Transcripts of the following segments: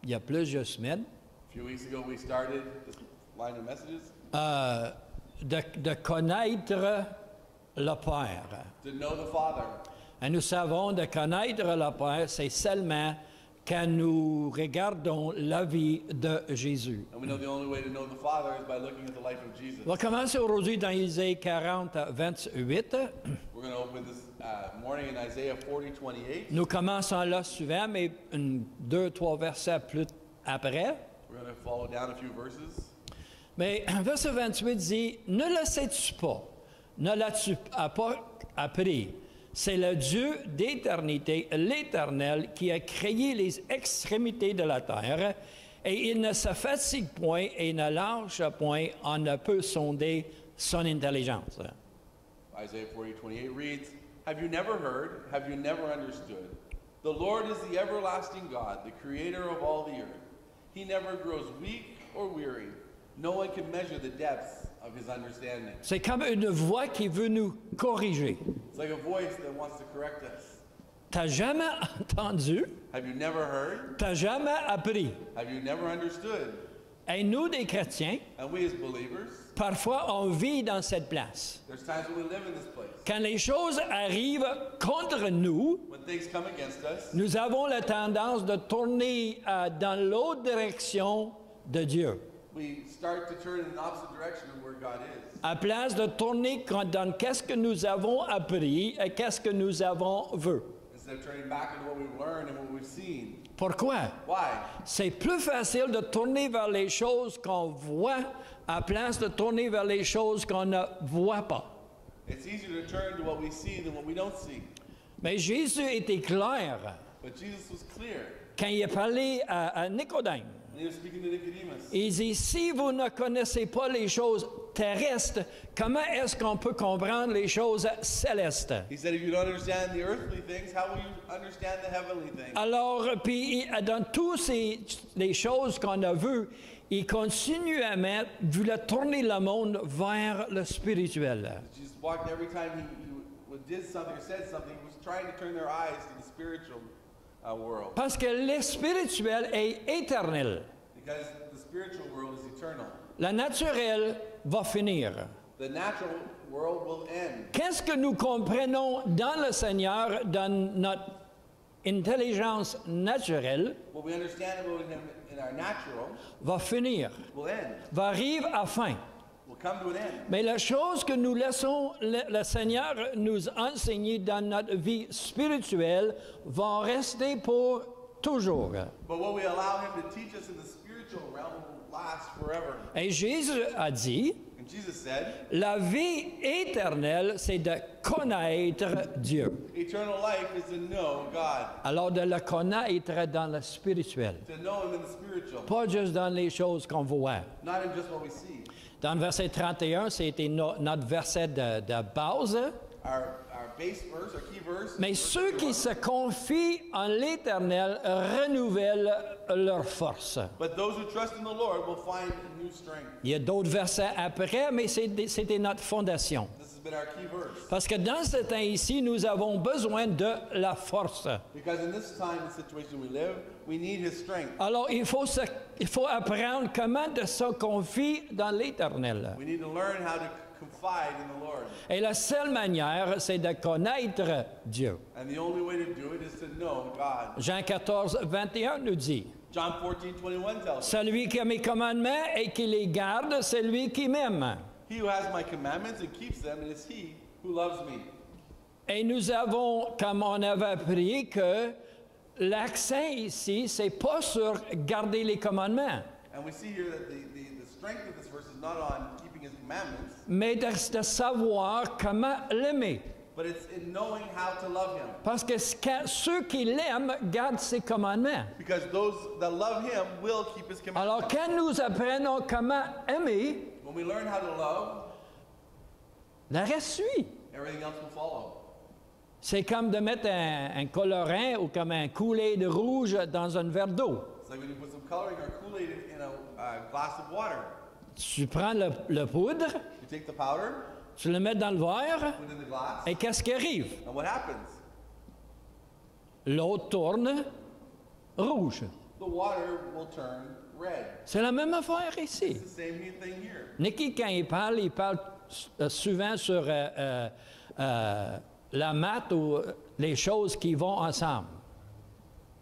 Il y a plusieurs semaines, A few weeks ago, we started this line of messages de connaître le Père. to know the Father. Et nous savons de connaître le Père, c'est seulement quand nous regardons la vie de Jésus. And we know the only way to know the Father is by looking at the life of Jesus. On va commencer aujourd'hui dans Isaïe 40, 28. We're going to open this morning in Isaiah 40:28. Nous commençons là souvent, mais deux, trois versets plus après. We're going to follow down a few verses. Mais verset 28 dit, « Ne le sais-tu pas? Ne l'as-tu pas appris? C'est le Dieu d'éternité, l'Éternel, qui a créé les extrémités de la terre, et il ne se fatigue point et ne lâche point, on ne peut sonder son intelligence. » Isaiah 40:28 reads, Have you never heard? Have you never understood? The Lord is the everlasting God, the creator of all the earth. He never grows weak or weary. No one can measure the depths of his understanding. C'est comme une voix qui veut nous corriger. It's like a voice that wants to correct us. T'as jamais entendu, Have you never heard? t'as jamais appris. Have you never understood? Et nous, des chrétiens, And we as believers, parfois on vit dans cette place. there's times when we live in this place. Quand les choses arrivent contre nous, When things come against us, nous avons la tendance de tourner dans l'autre direction de Dieu. we start to turn in the opposite direction of where God is. À place de tourner dans qu'est-ce que nous avons appris et qu'est-ce que nous avons vu. Instead of turning back into what we've learned and what we've seen. Pourquoi? Why? C'est plus facile de tourner vers les choses qu'on voit à place de tourner vers les choses qu'on ne voit pas. It's easier to turn to what we see than what we don't see. Mais Jésus était clair But Jesus was clear. quand il a parlé à Nicodème. And he was speaking to Nicodemus. Il dit, si vous ne connaissez pas les choses terrestres, comment est-ce qu'on peut comprendre les choses célestes? He said, if you don't understand the earthly things, how will you understand the heavenly things? Alors, puis dans toutes les choses qu'on a vues, il continue à vouloir tourner le monde vers le spirituel. Jesus walked every time he did something or said something, he was trying to turn their eyes to the spiritual world. Parce que le spirituel est éternel. Because the spiritual world is eternal. Le naturel va finir. The natural world will end. Qu'est-ce que nous comprenons dans le Seigneur, dans notre intelligence naturelle, What we understand about him in our natural va finir, will end, va arriver à fin. will come to an end. Mais la chose que nous laissons le Seigneur nous enseigner dans notre vie spirituelle va rester pour toujours. But what we allow him to teach us in the spiritual realm will last forever. Et Jésus a dit, And Jesus said, la vie éternelle, c'est de connaître Dieu. eternal life is to know God, Alors de le connaître dans le spirituel, to know him in the spiritual, pas juste dans les choses qu'on voit. not in just what we see. Dans le verset 31, c'était notre verset de base. Our base verse, our key verse. Mais verse ceux qui 31. se confient en l'Éternel renouvellent leur force. But those who trust in the Lord will find new strength. Il y a d'autres versets après, mais c'était notre fondation. This has been our key verse. Parce que dans ce temps ici, nous avons besoin de la force. Because in this time and situation we live, we need his strength. Alors, il faut apprendre comment de se confier dans l'Éternel. We need to learn how to confide in the Lord. Et la seule manière, c'est de connaître Dieu. And the only way to do it is to know God. Jean 14, 21 nous dit, John 14:21 tells us, celui qui a mes commandements et qui les garde, c'est lui qui m'aime. he who has my commandments and keeps them, it is he who loves me. Et nous avons, comme on avait appris, que l'accent ici, c'est pas sur garder les commandements, And we see here that the strength of this verse is not on keeping his commandments, mais de savoir comment l'aimer. but it's in knowing how to love him. Parce que ceux qui l'aiment gardent ses commandements. Because those that love him will keep his commandments. Alors, quand nous apprenons comment aimer, When we learn how to love, le reste suit. everything else will follow. C'est comme de mettre un colorant ou comme un Kool-Aid rouge dans un verre d'eau. It's like when you put some coloring or Kool-Aid in a glass of water. Tu prends le poudre, You take the powder, tu le mets dans le verre, put it in the glass, et qu'est-ce qui arrive? and what happens? L'eau tourne, rouge. the water will turn red. C'est la même affaire ici. It's the same thing here. Nicky, quand il parle souvent sur la maths ou les choses qui vont ensemble.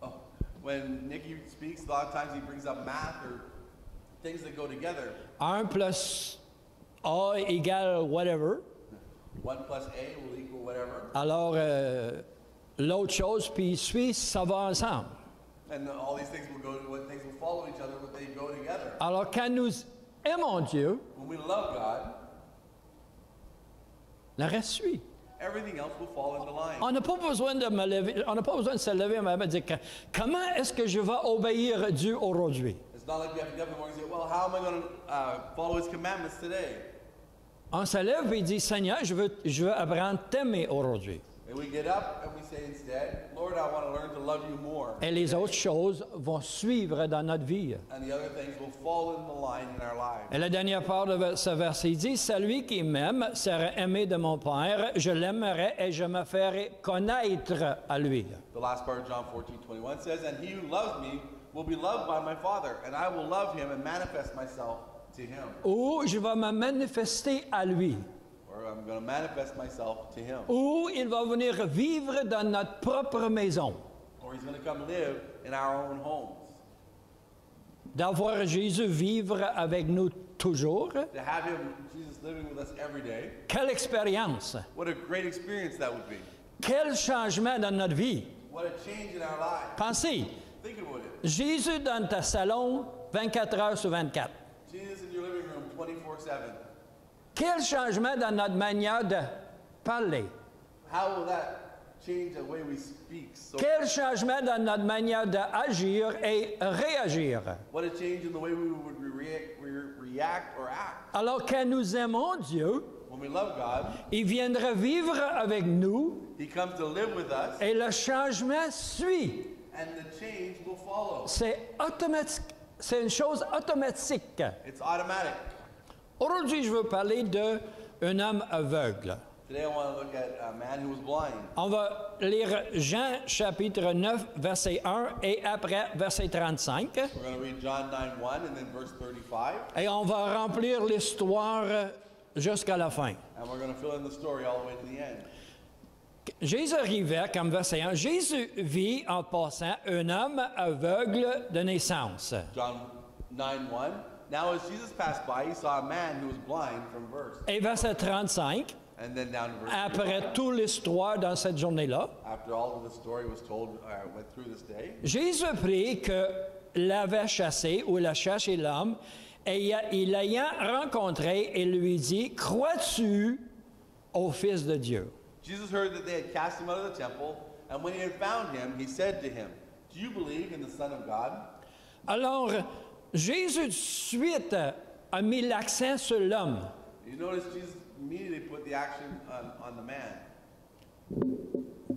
Oh, when Nicky speaks, a lot of times he brings up math or things that go together. 1 plus A égale whatever. 1 plus A will equal whatever. Alors, l'autre chose, puis suit, ça va ensemble. And all these things will things will follow each other, but they go together. Alors, quand nous aimons Dieu, When we love God, le reste suit. everything else will fall into line. On n'a pas besoin de me lever, on n'a pas besoin de se lever et dire comment est-ce que je vais obéir à Dieu aujourd'hui. It's not like we have to get up in the morning and say, well, how am I going to follow His commandments today? On se lève et dit Seigneur, je veux apprendre à t'aimer aujourd'hui. And we get up and we say instead, Lord, I want to learn to love you more. Et les autres choses vont suivre dans notre vie. And the other things will fall into line in our lives. Et la dernière part de ce verset dit, celui qui m'aime sera aimé de mon Père, je l'aimerai et je me ferai connaître à lui. The last part of John 14:21 says, and he who loves me will be loved by my Father, and I will love him and manifest myself to him. Ou je vais me manifester à lui. Or I'm going to manifest myself to him. Ou il va venir vivre dans notre propre maison. Or he's going to come live in our own homes. D'avoir Jésus vivre avec nous toujours. To have him, Jesus, living with us every day. Quelle expérience! What a great experience that would be. Quel changement dans notre vie! What a change in our lives. Pensez, Think about it. Jésus dans ta salon 24 heures sur 24. Jesus in your living room 24/7. Quel changement dans notre manière de parler. How will that change the way we speak? So, Quel changement dans notre manière d'agir et réagir. what a change in the way we would react or act. Alors quand nous aimons Dieu, When we love God, il viendra vivre avec nous He comes to live with us, et le changement suit. and the change will follow. C'est automatique. C'est une chose automatique. It's automatic. Aujourd'hui, je veux parler d'un homme aveugle. Today I want to look at a man who was blind. On va lire Jean chapitre 9, verset 1 et après verset 35. We're going to read John 9:1 and then verse 35, Et on va remplir l'histoire jusqu'à la fin. and we're going to fill in the story all the way to the end. Jésus arrivait, comme verset 1, Jésus vit en passant un homme aveugle de naissance. John 9:1. Now as Jesus passed by, he saw a man who was blind from birth. Et verset 35, And then down to verse après 35. toute l'histoire dans cette journée-là, After all of the story was told, went through this day, Jésus prie que l'avait chassé ou la chassé l'homme, et il l'ayant rencontré, il lui dit, crois-tu au Fils de Dieu? Jesus heard that they had cast him out of the temple, and when he had found him, he said to him, do you believe in the Son of God? Alors, Jésus de suite a mis l'accent sur l'homme. You notice Jesus immediately put the action on the man.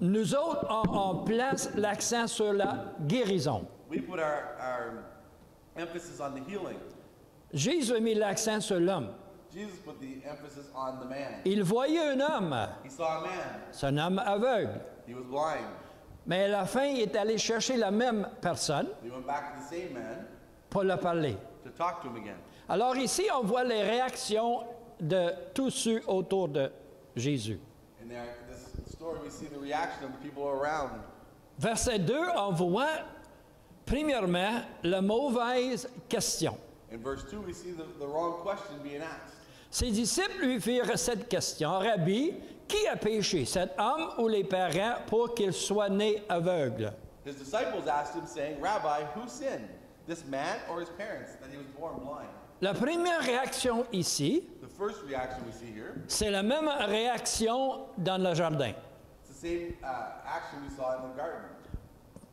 Nous autres, on place l'accent sur la guérison. We put our emphasis on the healing. Jésus a mis l'accent sur l'homme. Jesus put the emphasis on the man. Il voyait un homme, He saw a man. c'est un homme aveugle. He was blind. Mais à la fin, il est allé chercher la même personne He went back to the same man pour le parler. to talk to him again. Alors ici, on voit les réactions de tous ceux autour de Jésus. In this story, we see the reaction of the people around. Verset 2, on voit premièrement la mauvaise question. In verse 2, we see the wrong question being asked. Ses disciples lui firent cette question. Rabbi, qui a péché, cet homme ou les parents, pour qu'il soit né aveugle? His disciples asked him, saying, Rabbi, who sinned, this man or his parents, that he was born blind? La première réaction ici, The first reaction we see here, c'est la même réaction dans le jardin. it's the same action we saw in the garden.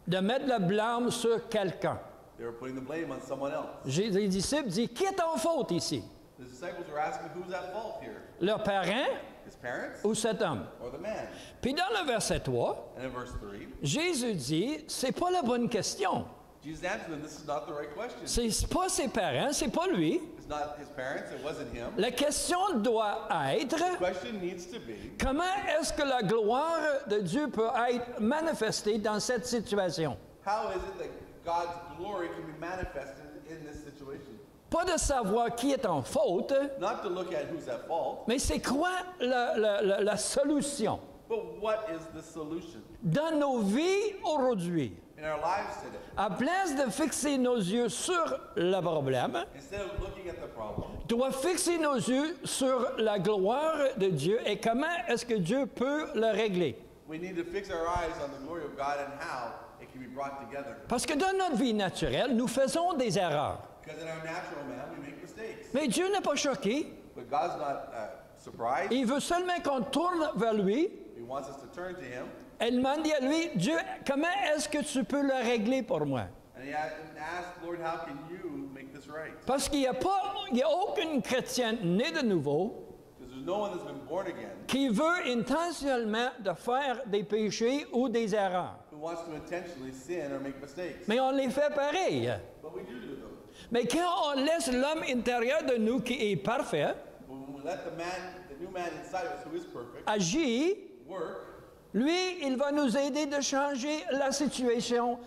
De mettre le blâme sur quelqu'un. They were putting the blame on someone else. Les disciples disent, qui est en faute ici? The disciples were asking, who's at fault here? Leurs parents His parents ou cet homme? or the man? Puis dans le verset 3, And in verse 3, Jésus dit, c'est pas la bonne question. Jesus answered them, this is not the right question. C'est pas ses parents, c'est pas lui. It's not his parents, it wasn't him. La question doit être, The question needs to be, comment est-ce que la gloire de Dieu peut être manifestée dans cette situation? how is it that God's glory can be manifested in this situation. Pas de savoir qui est en faute, Not to look at who's at fault, mais c'est quoi la solution but what is the solution dans nos vies aujourd'hui. in our lives today? À place de fixer nos yeux sur le problème, Instead of looking at the problem, doit fixer nos yeux sur la gloire de Dieu et comment est-ce que Dieu peut le régler. we need to fix our eyes on the glory of God and how it can be brought together. Parce que dans notre vie naturelle, nous faisons des erreurs. Because in our natural man, we make mistakes. Mais Dieu n'est pas choqué. But God's not surprised. Il veut seulement qu'on tourne vers lui He wants us to turn to Him. et demander à lui, Dieu, comment est-ce que tu peux le régler pour moi? And he asked, Lord, how can you make this right? Parce qu'il n'y a aucun chrétien né de nouveau Because there's no one that's been born again qui veut intentionnellement de faire des péchés ou des erreurs. who wants to intentionally sin or make mistakes. Mais on les fait pareil. But we do them. Mais quand on laisse l'homme intérieur de nous qui est parfait But when we let the new man inside of us who is perfect, agir, work, lui, il va nous aider de changer la situation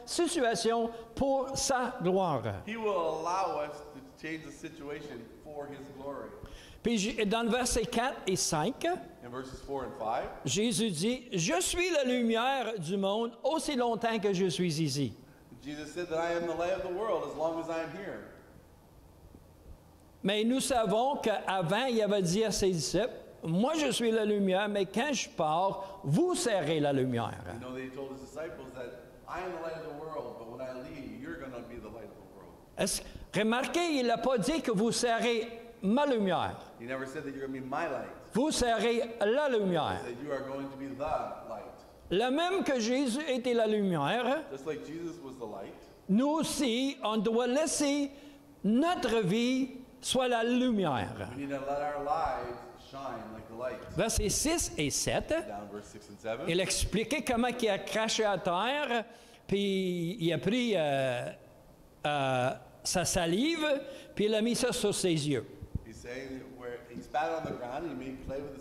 pour sa gloire. he will allow us to change the situation for his glory. Puis dans le verset 4 et 5, In verses 4 and 5, Jésus dit, « Je suis la lumière du monde aussi longtemps que je suis ici. Jesus said that I am the light of the world as long as I am here. » Mais nous savons qu'avant, il avait dit à ses disciples, « Moi, je suis la lumière, mais quand je pars, vous serez la lumière. You know, they told his disciples that I am the light of the world, but when I leave, you're going to be the light of the world. » Remarquez, il n'a pas dit que vous serez ma lumière. He never said that you're going to be my light. Vous serez la lumière. He said you are going to be the light. Le même que Jésus était la lumière, Just like Jesus was the light, nous aussi, on doit laisser notre vie soit la lumière. we need to let our lives shine like the light. Versets 6 et 7, Down verse 6 and 7. il expliquait comment il a craché à terre, puis il a pris sa salive, puis il a mis ça sur ses yeux. He's saying where he spat on the ground and he made clay with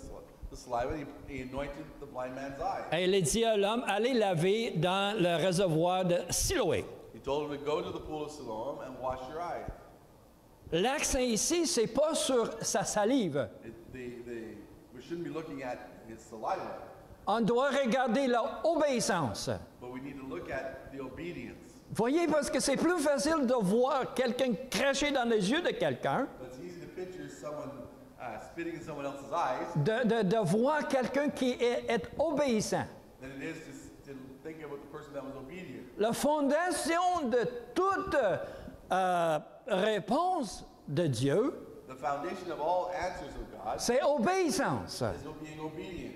the saliva and he anointed the blind man's eyes. Et il a dit à l'homme, allez laver dans le réservoir de Siloé. He told him to go to the pool of Siloam and wash your eyes. L'accent ici, c'est pas sur sa salive. We shouldn't be looking at his saliva, On doit regarder l'obéissance. but we need to look at the obedience. Voyez, parce que c'est plus facile de voir quelqu'un cracher dans les yeux de quelqu'un, But it's easy to picture someone spitting in someone else's eyes de voir quelqu'un qui est obéissant. than it is to think about the person that was obedient. La fondation de toute réponse de Dieu, The foundation of all answers of God c'est obéissance. is being obedient.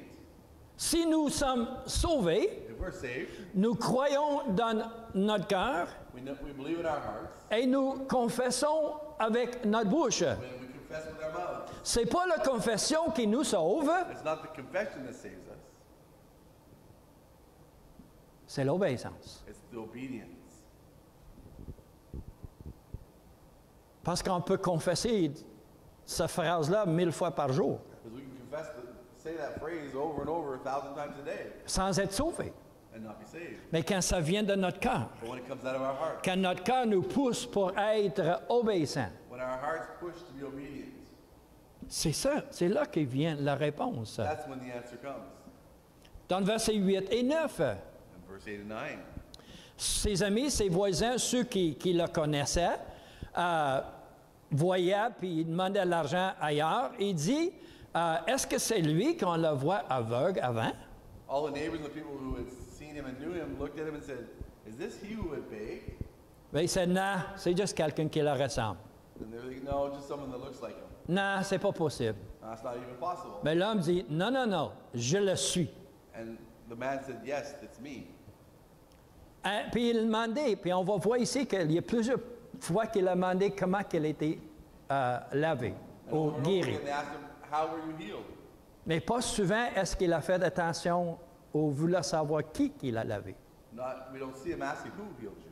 Si nous sommes sauvés, If we're saved, nous croyons dans notre cœur we believe in our hearts, et nous confessons avec notre bouche. and we confess with our mouths. C'est pas la confession qui nous sauve, It's not the confession that saves us, c'est l'obéissance. it's the obedience. Parce qu'on peut confesser cette phrase-là 1000 fois par jour, Because we can say that phrase over and over 1,000 times a day sans être sauvé. and not be saved. Mais quand ça vient de notre cœur, But when it comes out of our heart, quand notre cœur nous pousse pour être obéissant, when our hearts push to be obedient, c'est ça, c'est là que vient la réponse. that's when the answer comes. Dans le verset 8 et 9, In verse 8 and 9, ses amis, ses voisins, ceux qui le connaissaient, voyaient puis ils demandaient de l'argent ailleurs. Il dit, est-ce que c'est lui qu'on le voit aveugle avant? all the neighbors and the people who had seen him and knew him looked at him and said, "Is this he who had begged?" Ben, il dit, non, c'est juste quelqu'un qui le ressemble. And they were like, "No, just someone that looks like him." Non, c'est pas possible. That's not even possible. Mais l'homme dit, non, non, non, je le suis. And the man said, "Yes, it's me." Puis il demandait, puis on va voir ici qu'il y a plusieurs fois qu'il a demandé comment il était lavé And ou over and over guéri. again, they asked him, "How were you healed?" Mais pas souvent est-ce qu'il a fait attention ou voulu savoir qui l'a lavé. We don't see him asking who healed you.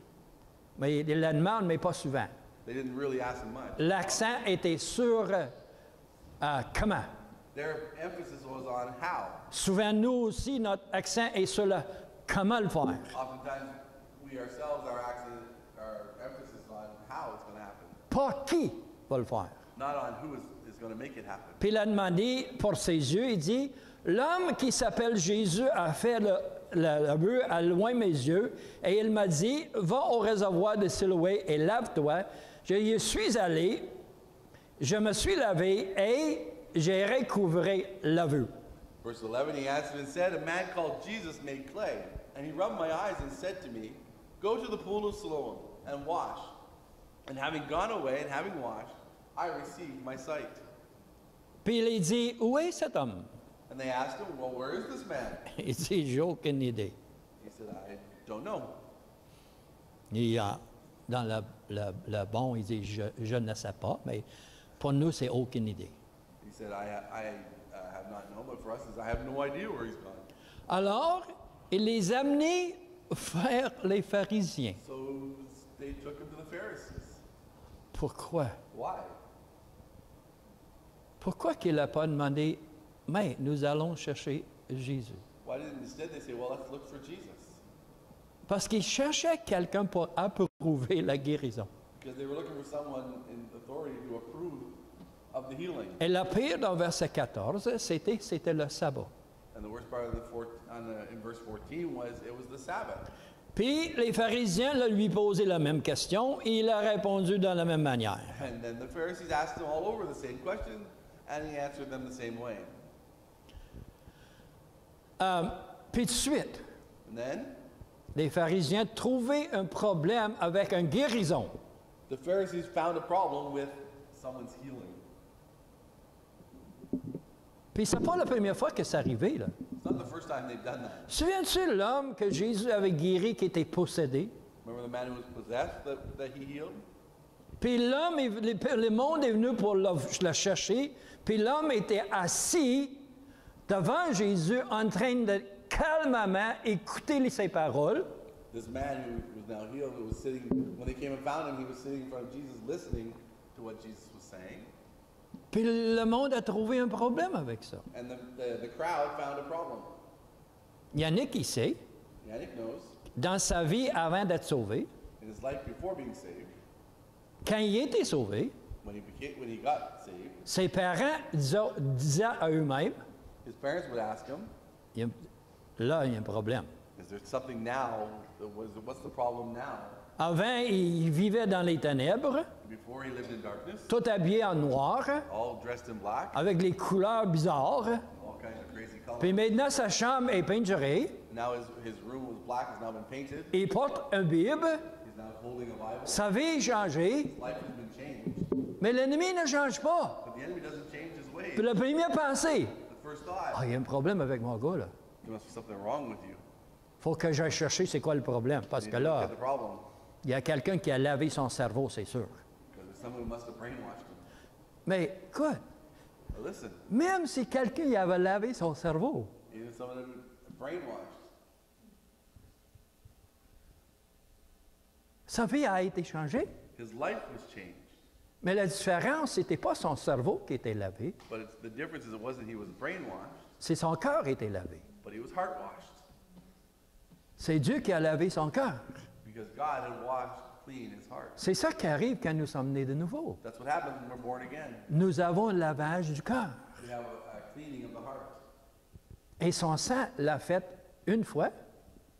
Mais il le demande, mais pas souvent. They didn't really ask him much. L'accent était sur comment. Their emphasis was on how. Souvent, nous aussi, notre accent est sur le comment le faire. Oftentimes, we ourselves, our pas qui va le faire. not on who is going to make it happen. Puis il a demandé pour ses yeux, il dit, l'homme qui s'appelle Jésus a fait le vœu à loin mes yeux, et il m'a dit, va au réservoir de Siloé et lave-toi. Je y suis allé, je me suis lavé et j'ai recouvré le vœu. Verse 11, he answered and said, a man called Jesus made clay, and he rubbed my eyes and said to me, go to the pool of Siloam and wash. And having gone away and having washed, I received my sight. Puis il dit, où est cet homme? And they asked him, well, where is this man? Il dit, j'ai aucune idée. He said, I don't know. Et dans le bon, il dit, je ne sais pas, mais pour nous, c'est aucune idée. He said, I have not known, but for us, I have no idea where he's gone. Alors, il les a amenés vers les pharisiens. So they took him to the Pharisees. Pourquoi? Why? Pourquoi qu'il n'a pas demandé, mais nous allons chercher Jésus? Why didn't instead they say, well, let's look for Jesus? Parce qu'il cherchait quelqu'un pour approuver la guérison. Because they were looking for someone in authority to approve of the healing. Et le pire dans verset 14, c'était le sabbat. And the worst part of in verse 14 was it was the Sabbath. Puis les pharisiens lui posaient la même question et il a répondu de la même manière. And then the Pharisees asked him all over the same question, and he answered them the same way. Puis de suite, And then les pharisiens trouvaient un problème avec une guérison. the Pharisees found a problem with someone's healing. Puis c'est pas la première fois que c'est arrivé, là. It's not the first time they've done that. Souviens-tu l'homme que Jésus avait guéri qui était possédé? Remember the man who was possessed that he healed? Puis l'homme, le monde est venu pour le chercher, puis l'homme était assis devant Jésus en train de calmement écouter ses paroles. This man who was now healed, who was sitting, when they came and found him, he was sitting in front of Jesus listening to what Jesus was saying. Puis le monde a trouvé un problème avec ça. And the crowd found a problem. Yannick, il sait, Yannick knows, dans sa vie avant d'être sauvé, in his life before being saved, quand il était sauvé, when he got saved, ses parents disaient à eux-mêmes, his parents would ask him, là, il y a un problème. is there something now, what's the problem now? Avant, il vivait dans les ténèbres, Before he lived in darkness, tout habillé en noir, all dressed in black, avec les couleurs bizarres. all kinds of crazy colors. Puis maintenant, sa chambre est peinturée. Now his room was black, has now been painted. Il porte un Bible. He's now holding a Bible. Sa vie a changé, His life has been changed. mais l'ennemi ne change pas. But the enemy doesn't change his ways. Puis la première pensée, The first thought, il y a un problème avec mon gars, là. there must be something wrong with you. Faut que j'aille chercher c'est quoi le problème. Parce You que need to look là, at the problem. il y a quelqu'un qui a lavé son cerveau, c'est sûr. Because there's someone who must have brainwashed him. Mais écoute, But listen, même si quelqu'un y avait lavé son cerveau, even someone who brainwashed, sa vie a été changée. his life was changed. Mais la différence, c'était pas son cerveau qui était lavé, But the difference is it wasn't he was brainwashed, c'est son cœur qui était lavé. but he was heart-washed. C'est Dieu qui a lavé son cœur. Because God had washed clean his heart. C'est ça qui arrive quand nous sommes nés de nouveau. That's what happens when we're born again. Nous avons un lavage du cœur. We have a cleaning of the heart. Et son sang l'a fait une fois.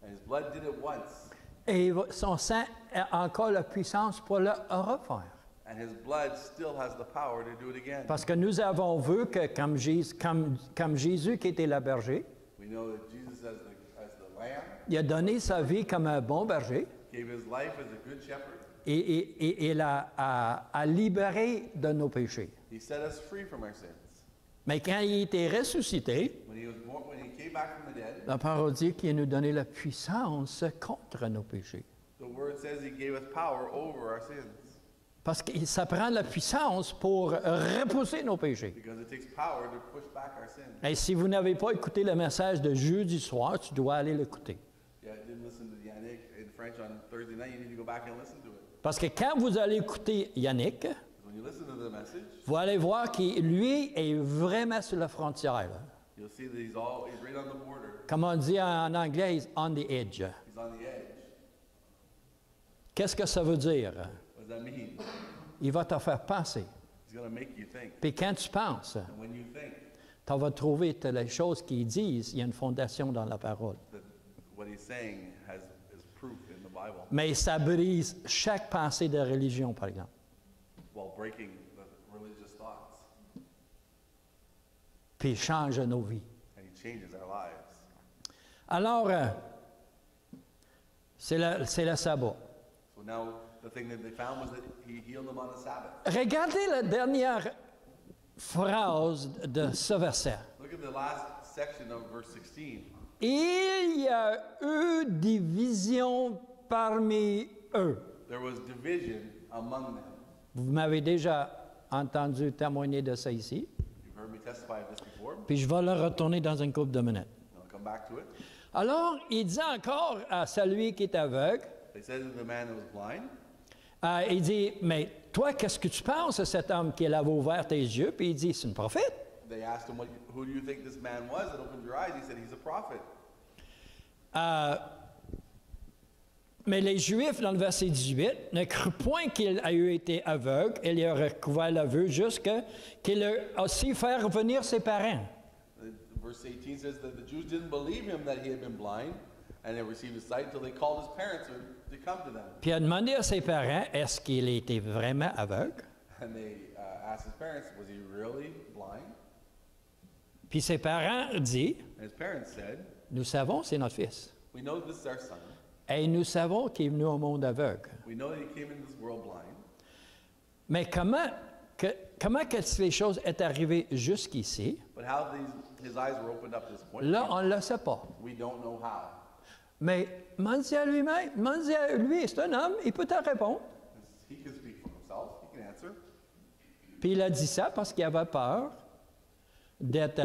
And his blood did it once. Et son sang a encore la puissance pour le refaire. And his blood still has the power to do it again. Parce que nous avons vu que comme Jésus qui était le berger, We know that Jesus as the lamb il a donné sa vie comme un bon berger gave his life as a good shepherd. et il a libéré de nos péchés. He set us free from our sins. Mais quand il était ressuscité, When he came back from the dead, la parole dit qu'il nous donnait la puissance contre nos péchés. the word says he gave us power over our sins. Parce que ça prend la puissance pour repousser nos péchés. Because it takes power to push back our sins. Et si vous n'avez pas écouté le message de jeudi soir, tu dois aller l'écouter. Yeah, I didn't listen to Yannick in French on Thursday night. You need to go back and listen to it. Parce que quand vous allez écouter Yannick, When you listen to the message, vous allez voir qu'il, lui, est vraiment sur la frontière. Là. you'll see that he's right on the border. Comme on dit en anglais, he's on the edge. He's on the edge. Qu'est-ce que ça veut dire? What does that mean? il va te faire penser. He's going to make you think. Puis quand tu penses, And when you think tu vas trouver que les choses qu'ils disent, il y a une fondation dans la parole. that what he's saying is proof in the Bible, Mais ça brise chaque pensée de religion, par exemple. while breaking the religious thoughts, Puis il change nos vies. and he changes our lives. Alors, c'est le sabbat. So now the thing that they found was that he healed them on the Sabbath. Regardez la dernière phrase de ce verset. Look at the last section of verse 16. Il y a eu division parmi eux. There was division among them. Vous m'avez déjà entendu témoigner de ça ici. You've heard me testify of this before. Puis je vais le retourner dans une couple de minutes. I'll come back to it. Alors, il dit encore à celui qui est aveugle, They said to the man that was blind, il dit, mais toi, qu'est-ce que tu penses de cet homme qui avait ouvert tes yeux? Puis il dit, c'est une prophète. they asked him, who do you think this man was that opened your eyes? He said, he's a prophet. Mais les Juifs, dans le verset 18, ne crurent point qu'il a eu été aveugle. Il y a recouvert la vue jusqu'à qu'il a aussi fait revenir ses parents. Verse 18 says that the Jews didn't believe him that he had been blind and had received his sight until they called his parents to come to them. Puis il a demandé à ses parents, est-ce qu'il était vraiment aveugle? And they asked his parents, was he really blind? Puis ses parents disent, And his parents said, nous savons, c'est notre fils. we know this is our son. Et nous savons qu'il est venu au monde aveugle. We know that he came into this world blind. Mais comment que les choses sont arrivées jusqu'ici? But how his eyes were opened up to this point, Là, on ne le sait pas. we don't know how. Mais demande-y à lui-même, demande-y à lui, c'est un homme, il peut te répondre. He can speak for himself. He can answer. Puis il a dit ça parce qu'il avait peur d'être...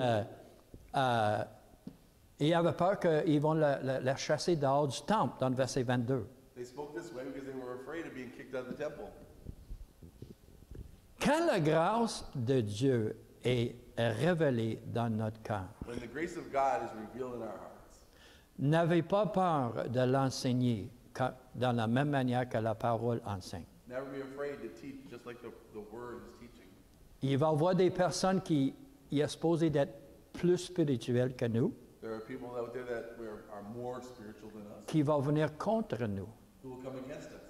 il avait peur qu'ils vont la chasser dehors du temple, dans le verset 22. They spoke this way because they were afraid of being kicked out of the temple. Quand la grâce de Dieu est révélée dans notre cœur, When the grace of God is revealed in our hearts, n'avez pas peur de l'enseigner dans la même manière que la parole enseigne. never be afraid to teach just like the word is teaching. Il va y avoir des personnes qui sont supposées d'être plus spirituelles que nous, There are people out there that are more spiritual than us qui vont venir contre nous who will come against us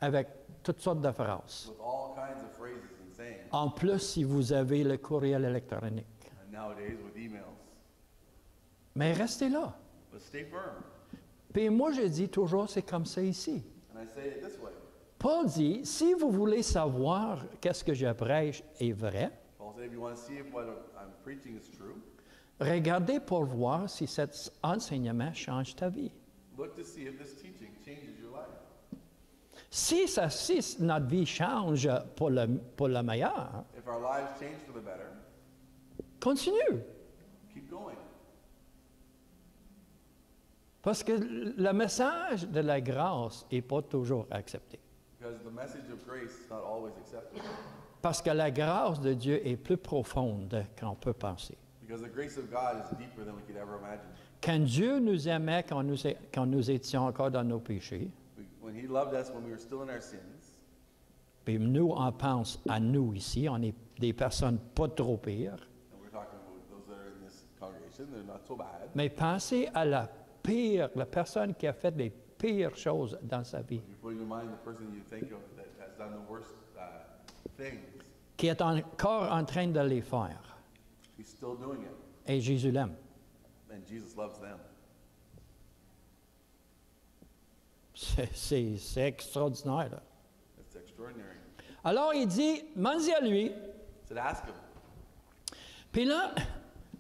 avec toutes sortes de phrases. with all kinds of phrases and sayings. En plus, si vous avez le courriel électronique. And nowadays with emails. Mais restez là. But stay firm. Puis moi, je dis toujours, c'est comme ça ici. And I say it this way. Paul dit, si vous voulez savoir qu'est-ce que je prêche est vrai, Paul said, if you want to see if what I'm preaching is true, regardez pour voir si cet enseignement change ta vie. look to see if this teaching changes your life. Si notre vie change pour le meilleur, If our lives change for the better, continue. keep going. Parce que le message de la grâce n'est pas toujours accepté. Because the message of grace is not always accepted. Parce que la grâce de Dieu est plus profonde qu'on peut penser. Because the grace of God is deeper than we could ever imagine. Quand Dieu nous aimait quand nous étions encore dans nos péchés, When He loved us when we were still in our sins, puis nous, on pense à nous ici, on est des personnes pas trop pires, and we're talking about those that are in this congregation, they're not so bad. mais pensez à la personne qui a fait les pires choses dans sa vie, You're putting in mind the person you think of that has done the worst things. qui est encore en train de les faire. He's still doing it, Et Jésus l'aime. and Jesus loves them. C'est extraordinaire. Là. It's extraordinary. Alors il dit, demandez à lui. He said, ask him. Puis là,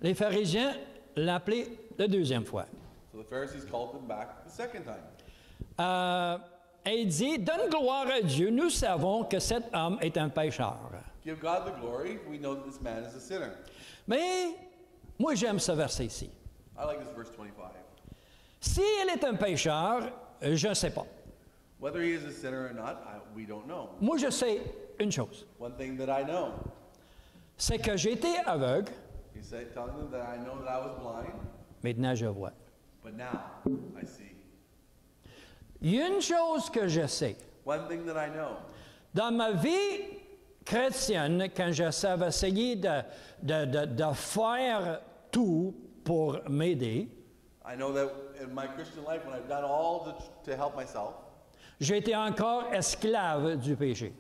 les pharisiens l'ont appelé la deuxième fois. So the Pharisees called him back the second time. Et il dit, donne gloire à Dieu, nous savons que cet homme est un pécheur. Give God the glory. We know that this man is a sinner. Mais moi j'aime ce verset ici. I like this verse 25. Si il est un pécheur, je ne sais pas. Whether he is a sinner or not, we don't know. Moi je sais une chose, One thing that I know, c'est que j'étais aveugle, he's telling them that I know that I was blind, maintenant je vois. but now I see. Il y a une chose que je sais, One thing that I know, Dans ma vie chrétienne, quand je savais essayer de faire tout pour m'aider, I know that in my Christian life, when I've done all to help myself, j'étais encore esclave du péché.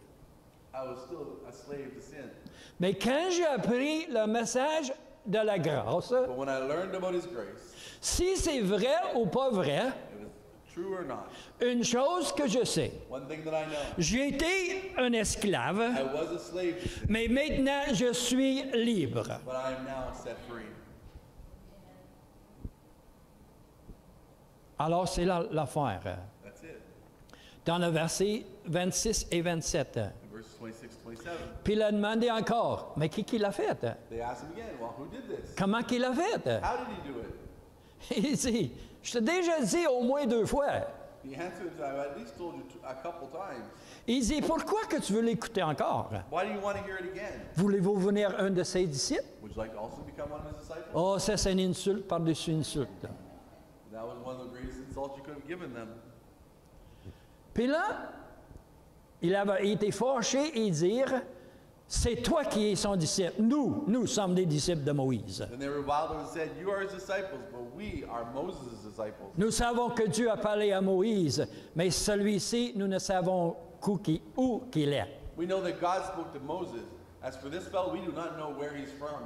I was still a slave to sin. Mais quand j'ai appris le message de la grâce, But when I learned about His grace, si c'est vrai ou pas vrai, it was true or not, une chose que je sais, one thing that I know, j'ai été un esclave, I was a slave to sin, mais maintenant je suis libre. but I am now set free. Alors c'est là l'affaire. That's it. Dans le verset 26 et 27. In verses 26, 27, Puis il a demandé encore, mais qui l'a fait? they asked him again, well, who did this? Comment qu'il l'a fait? How did he do it? Il dit, je t'ai déjà dit au moins 2 fois. The answer is, I've at least told you a couple times. Il dit, pourquoi que tu veux l'écouter encore? Why do you want to hear it again? Voulez-vous venir un de ses disciples? Would you like to also become one of his disciples? Oh, ça c'est une insulte par-dessus insulte. That was one of the greatest insults you could have given them. Puis là, il avait été fâché et dire, c'est toi qui es son disciple. Nous sommes des disciples de Moïse. Then they reviled him and said, you are his disciples, but we are Moses' disciples. Nous savons que Dieu a parlé à Moïse, mais celui-ci, nous ne savons où qu'il est. We know that God spoke to Moses. As for this fellow, we do not know where he's from.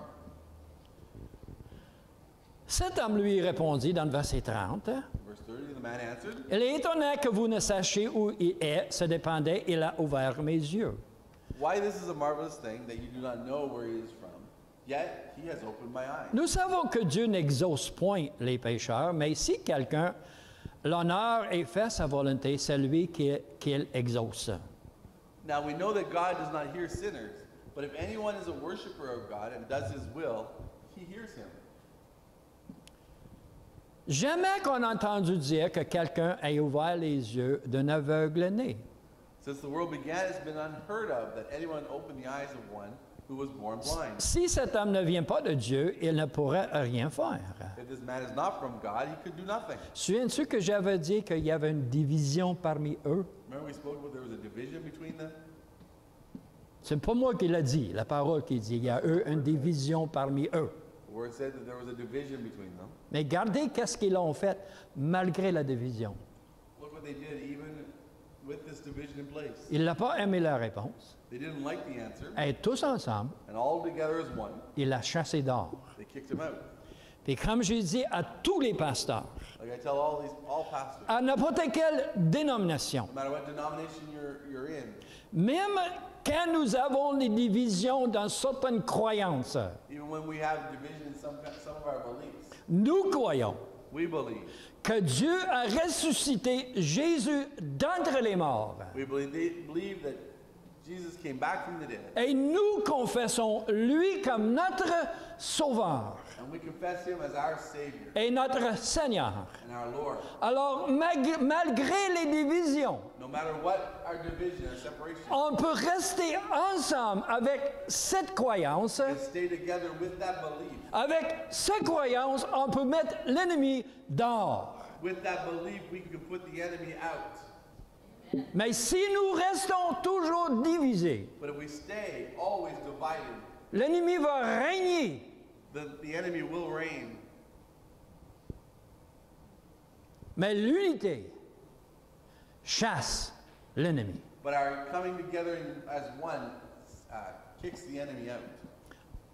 Cet homme lui répondit dans le verset 30, Verse 30, the man answered, il est étonnant que vous ne sachiez où il est, ce dépendait, il a ouvert mes yeux. why this is a marvelous thing that you do not know where he is from, yet he has opened my eyes. Nous savons que Dieu n'exauce point les pécheurs, mais si quelqu'un, l'honneur et fait sa volonté, c'est lui qu'il exauce. Now we know that God does not hear sinners, but if anyone is a worshiper of God and does his will, he hears him. Jamais qu'on a entendu dire que quelqu'un ait ouvert les yeux d'un aveugle-né. Since the world began, it's been unheard of that anyone opened the eyes of one who was born blind. Si cet homme ne vient pas de Dieu, il ne pourrait rien faire. If this man is not from God, he could do nothing. Souviens-tu que j'avais dit qu'il y avait une division parmi eux? Remember we spoke about there was a division between them? C'est pas moi qui l'ai dit, la parole qui dit, il y a eux une division parmi eux. The word said that there was a division between them. Mais regardez qu'est-ce qu'ils ont fait malgré la division. Look what they did even with this division in place. Il n'a pas aimé la réponse. They didn't like the answer, Et tous ensemble, and all together as one, il l'a chassé dehors. they kicked him out. Puis comme j'ai dit à tous les pasteurs, Like I tell all pastors, à n'importe quelle dénomination, no matter what denomination you're in, même quand nous avons des divisions dans certaines croyances, even when we have division in some of our beliefs, nous croyons we believe. que Dieu a ressuscité Jésus d'entre les morts. We believe that Jesus came back from the dead, Et nous confessons lui comme notre Sauveur and we confess him as our Savior et notre Seigneur. and our Lord. Alors, malgré les divisions, No matter what our division or separation, on peut rester ensemble avec cette croyance. and stay together with that belief. Avec cette croyance, on peut mettre l'ennemi dehors. With that belief, we can put the enemy out. Mais si nous restons toujours divisés, But if we stay always divided, l'ennemi va régner. the enemy will reign. Mais l'unité chasse l'ennemi. But our coming together as one kicks the enemy out.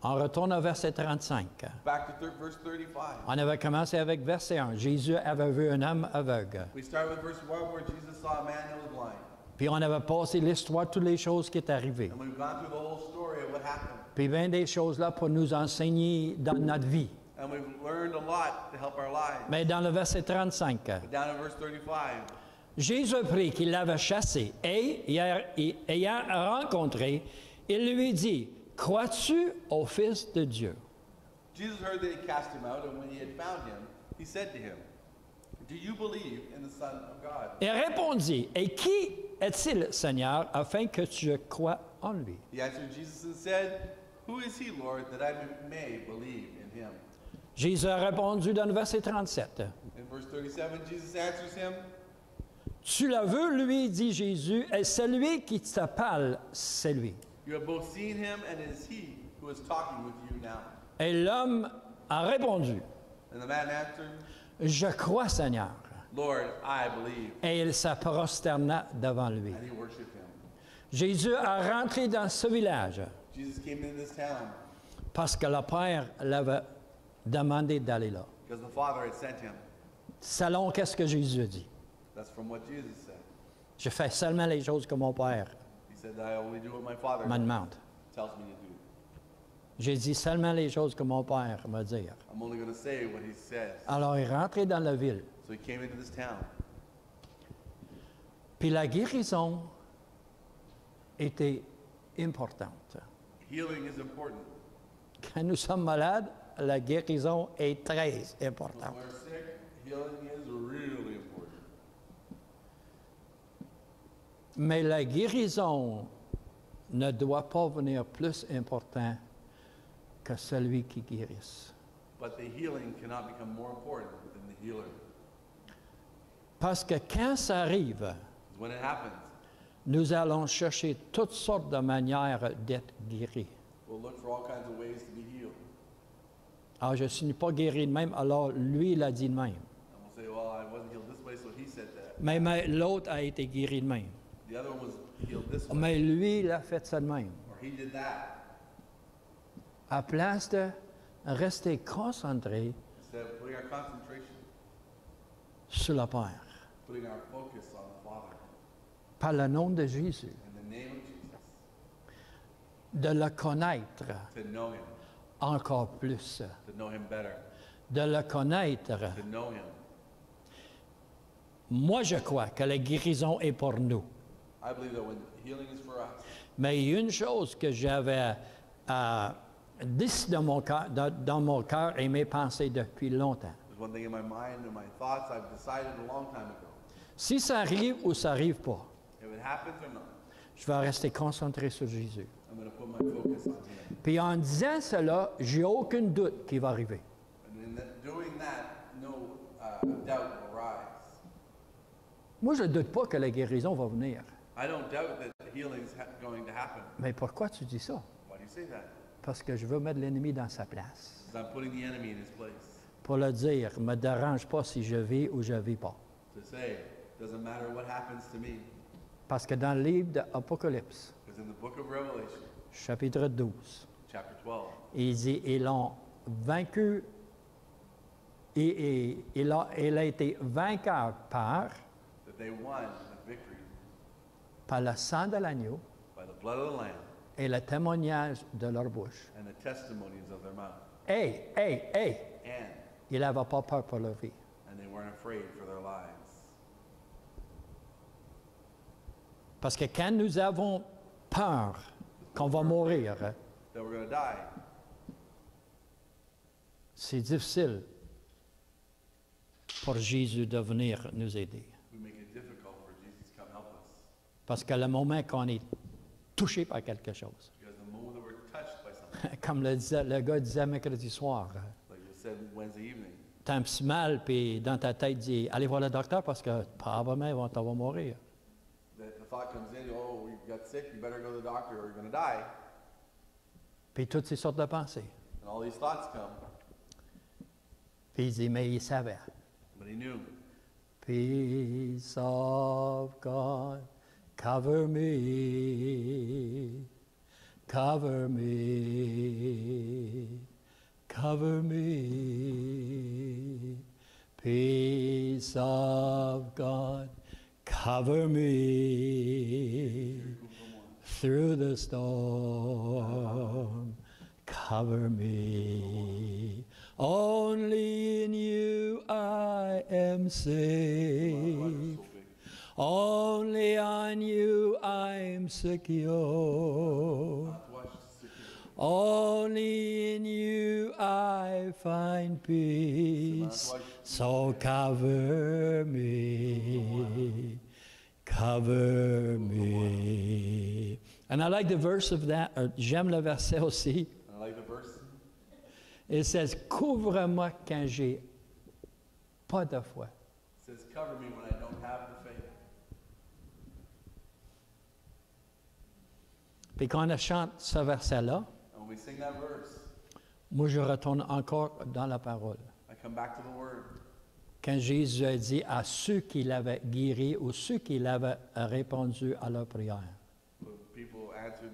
On retourne au verset 35. Back to verse 35. On avait commencé avec verset 1. Jésus avait vu un homme aveugle. We start with verse 1 where Jesus saw a man that was blind. Puis on avait passé l'histoire, toutes les choses qui sont arrivées. And we've gone through the whole story of what happened. Puis bien des choses là pour nous enseigner dans notre vie. And we've learned a lot to help our lives. Mais dans le verset 35, But down in verse 35, Jésus prit qu'il l'avait chassé et, ayant rencontré, il lui dit, « Crois-tu au Fils de Dieu? » Jesus heard that he cast him out, and when he had found him, he said to him, Do you believe in the Son of God? Il répondit, « Et qui est-il, Seigneur, afin que tu crois en lui? » He answered Jesus and said, Who is he, Lord, that I may believe in him? Jésus a répondu dans le verset 37, In verse 37, Jesus answers him, « Tu l'as vu, lui, dit Jésus, et celui qui te parle, c'est lui. You have both seen him, and it is he who is talking with you now. Et l'homme a répondu, And the man answered, je crois, Seigneur. Lord, I believe. Et il se prosterna devant lui. And he worshipped him. Jésus a rentré dans ce village Jesus came into this town parce que le Père l'avait demandé d'aller là. because the Father had sent him. Selon qu'est-ce que Jésus a dit. That's from what Jesus said. Je fais seulement les choses que mon Père He said, I only do what my Father me demande. tells me to do. J'ai dit seulement les choses que mon Père m'a dit. I'm only going to say what he says. Alors il est rentré dans la ville. So he came into this town. Puis la guérison était importante. Healing is important. Quand nous sommes malades, la guérison est très When importante. we're sick, healing is really important. Mais la guérison ne doit pas venir plus important que celui qui guérisse. But the healing cannot become more important than the healer. Parce que quand ça arrive, 'Cause when it happens, nous allons chercher toutes sortes de manières d'être guéris. we'll look for all kinds of ways to be healed. Ah, je ne suis pas guéri de même, alors lui, il a dit de même. And we'll say, well, I wasn't healed this way, so he said that. Mais l'autre a été guéri de même. The other one was healed this way, Mais lui, il a fait ça de même. or he did that. À place de rester concentré Instead of putting our concentration, sur le Père. putting our focus on the Father, Par le nom de Jésus. in the name of Jesus, De le connaître to know him, encore plus. to know him better, De le connaître. to know him. Moi, je crois que la guérison est pour nous. I believe that when healing is for us, Mais il y a une chose que j'avais décidé dans mon cœur et mes pensées depuis longtemps. there's one thing in my mind and my thoughts I've decided a long time ago. Si ça arrive ou ça n'arrive pas, If it happens or not, je vais rester concentré sur Jésus. I'm going to put my focus on him. Puis en disant cela, j'ai aucun doute qu'il va arriver. And in doing that, no doubt will rise. Moi, je ne doute pas que la guérison va venir. I don't doubt that healing is going to happen. Mais pourquoi tu dis ça? Why do you say that? Parce que je veux mettre l'ennemi dans sa place. Because I'm putting the enemy in his place. Pour le dire, ne me dérange pas si je vis ou je ne vis pas. To say, doesn't matter what happens to me. Parce que dans le livre d'Apocalypse, Because in the book of Revelation, chapitre 12, chapter 12, il dit, ils l'ont vaincu, et il a été vainqueur that they won the victory par le sang de l'agneau by the blood of the Lamb et le témoignage de leur bouche. and the testimonies of their mouth. Hey! And Il n'avait pas peur pour leur vie. they weren't afraid for their lives. Parce que quand nous avons peur qu'on va mourir, That we're going to die. c'est difficile pour Jésus de venir nous aider. We make it difficult for Jesus to come help us. Parce que le moment qu'on est touché par quelque chose, Because the moment that we're touched by something, comme le gars disait mercredi soir, like you said Wednesday evening, t'as un petit mal, puis dans ta tête, dis, allez voir le docteur parce que probablement, tu vas mourir. that the thought comes in, oh, you got sick, you better go to the doctor or you're going to die. Puis toutes ces sortes de pensées. And all these thoughts come. Puis il dit, mais il savait. But he knew. Peace of God, cover me, cover me, cover me. Peace of God, cover me through the storm. Cover me. Only in you I am safe. Only on you I'm secure. Only in you I find peace. So cover me. Cover me. And I like the verse of that. J'aime le verset aussi. I like the verse. It says, couvre-moi quand j'ai pas de foi. It says, cover me when I don't have the faith. Puis quand on chante ce verset-là, and when we sing that verse, moi je retourne encore dans la parole. I come back to the Word. Quand Jésus a dit à ceux qui l'avaient guéri ou ceux qui l'avaient répondu à leur prière. When people answered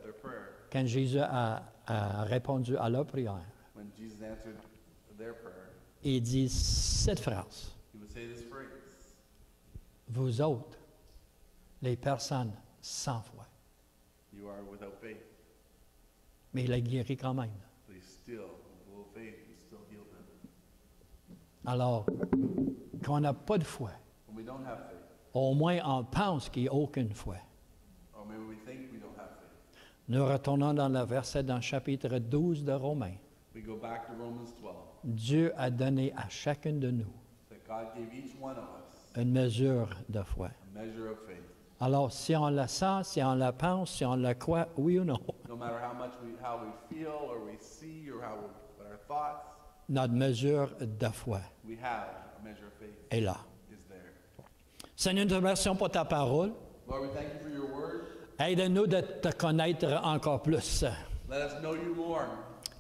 their prayer, Quand Jésus a répondu à leur prière, when Jesus answered their prayer, il dit cette phrase. he would say this phrase, Vous autres, les personnes sans foi. you are without faith. Mais il a guéri quand même. But he still, with a little faith, he still healed them. Alors, quand on n'a pas de foi, When we don't have faith, au moins on pense qu'il n'y a aucune foi. or maybe we think we don't have faith, Nous retournons dans le verset dans le chapitre 12 de Romains. we go back to Romans 12, Dieu a donné à chacun de nous that God gave each one of us une mesure de foi. a measure of faith. Alors, si on la sent, si on la pense, si on la croit, oui ou non, No matter how we feel or we see or what our thoughts, notre mesure de foi we have a measure of faith est là. is there. Seigneur, nous te remercions pour ta parole. Lord, we thank you for your word. Aide-nous de te connaître encore plus, Let us know you more,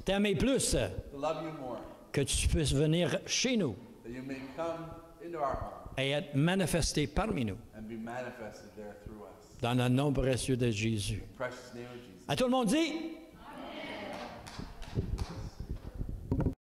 t'aimer plus, to love you more, que tu puisses venir chez nous that you may come into our home et être manifesté parmi nous, and be manifested there through us. dans le nom précieux de Jésus. In the precious name of Jesus. À tout le monde dit?